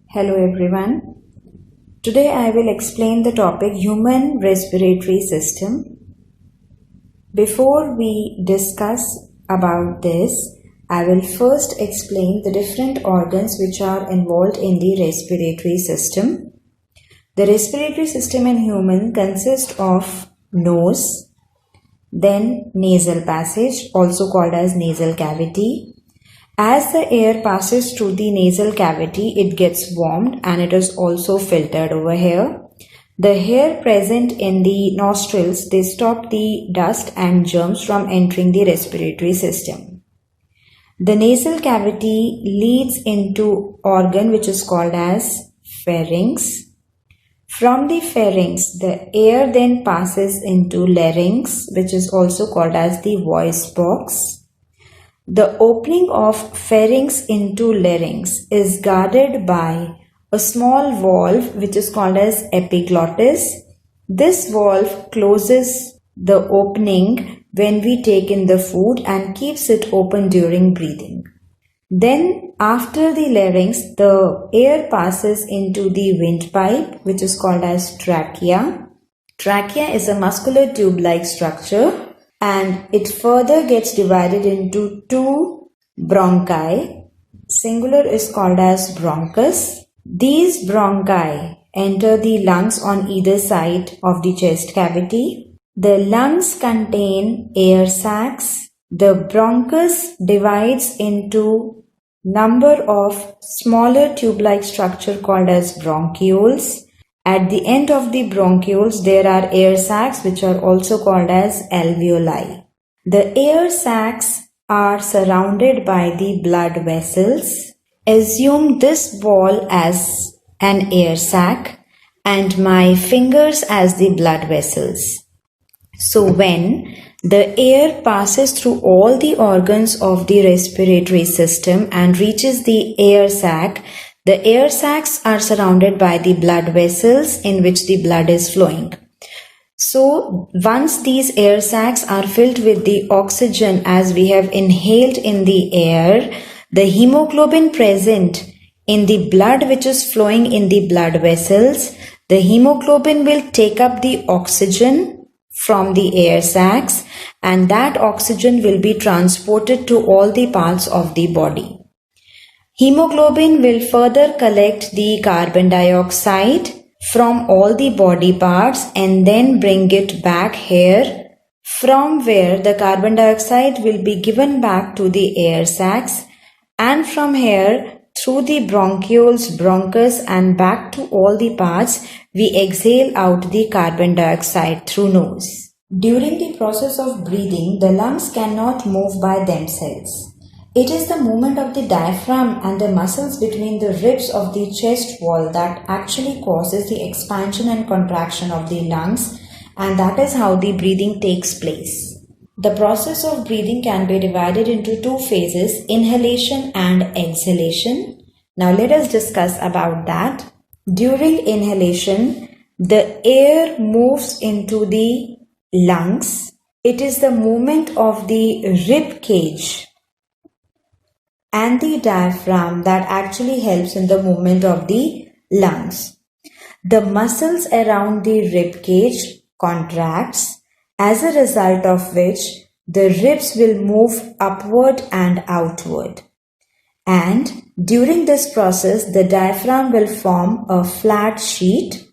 Hello everyone. Today I will explain the topic human respiratory system. Before we discuss about this, I will first explain the different organs which are involved in the respiratory system. The respiratory system in human consists of nose, then nasal passage, also called as nasal cavity. As the air passes through the nasal cavity, it gets warmed and it is also filtered over here. The hair present in the nostrils, they stop the dust and germs from entering the respiratory system. The nasal cavity leads into organ which is called as pharynx. From the pharynx, the air then passes into larynx, which is also called as the voice box. The opening of pharynx into larynx is guarded by a small valve which is called as epiglottis. This valve closes the opening when we take in the food and keeps it open during breathing. Then after the larynx, the air passes into the windpipe which is called as trachea. Trachea is a muscular tube-like structure, and it further gets divided into two bronchi. Singular is called as bronchus. These bronchi enter the lungs on either side of the chest cavity. The lungs contain air sacs. The bronchus divides into number of smaller tube-like structure called as bronchioles. At the end of the bronchioles, there are air sacs which are also called as alveoli. The air sacs are surrounded by the blood vessels. Assume this ball as an air sac and my fingers as the blood vessels. So when the air passes through all the organs of the respiratory system and reaches the air sac, the air sacs are surrounded by the blood vessels in which the blood is flowing. So once these air sacs are filled with the oxygen as we have inhaled in the air, the hemoglobin present in the blood which is flowing in the blood vessels, the hemoglobin will take up the oxygen from the air sacs and that oxygen will be transported to all the parts of the body. Hemoglobin will further collect the carbon dioxide from all the body parts and then bring it back here, from where the carbon dioxide will be given back to the air sacs, and from here through the bronchioles, bronchus and back to all the parts, we exhale out the carbon dioxide through nose. During the process of breathing, the lungs cannot move by themselves. It is the movement of the diaphragm and the muscles between the ribs of the chest wall that actually causes the expansion and contraction of the lungs, and that is how the breathing takes place. The process of breathing can be divided into two phases, inhalation and exhalation. Now let us discuss about that. During inhalation, the air moves into the lungs. It is the movement of the rib cage and the diaphragm that actually helps in the movement of the lungs. The muscles around the rib cage contracts, as a result of which the ribs will move upward and outward. And during this process, the diaphragm will form a flat sheet.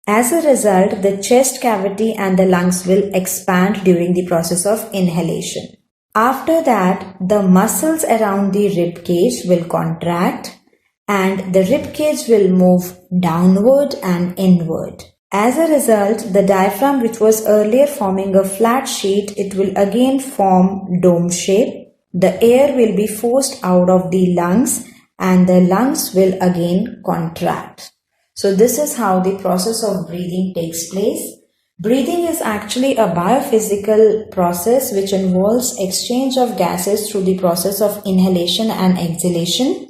As a result, the chest cavity and the lungs will expand during the process of inhalation. After that, the muscles around the rib cage will contract and the rib cage will move downward and inward. As a result, the diaphragm, which was earlier forming a flat sheet, it will again form dome shape. The air will be forced out of the lungs and the lungs will again contract. So this is how the process of breathing takes place. Breathing is actually a biophysical process which involves exchange of gases through the process of inhalation and exhalation.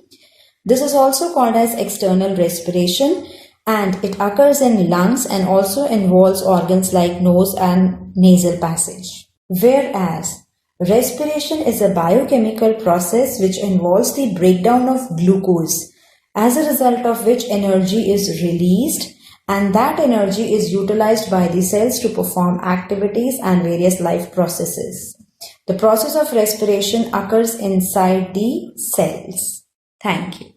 This is also called as external respiration and it occurs in lungs and also involves organs like nose and nasal passage. Whereas respiration is a biochemical process which involves the breakdown of glucose as a result of which energy is released, and that energy is utilized by the cells to perform activities and various life processes. The process of respiration occurs inside the cells. Thank you.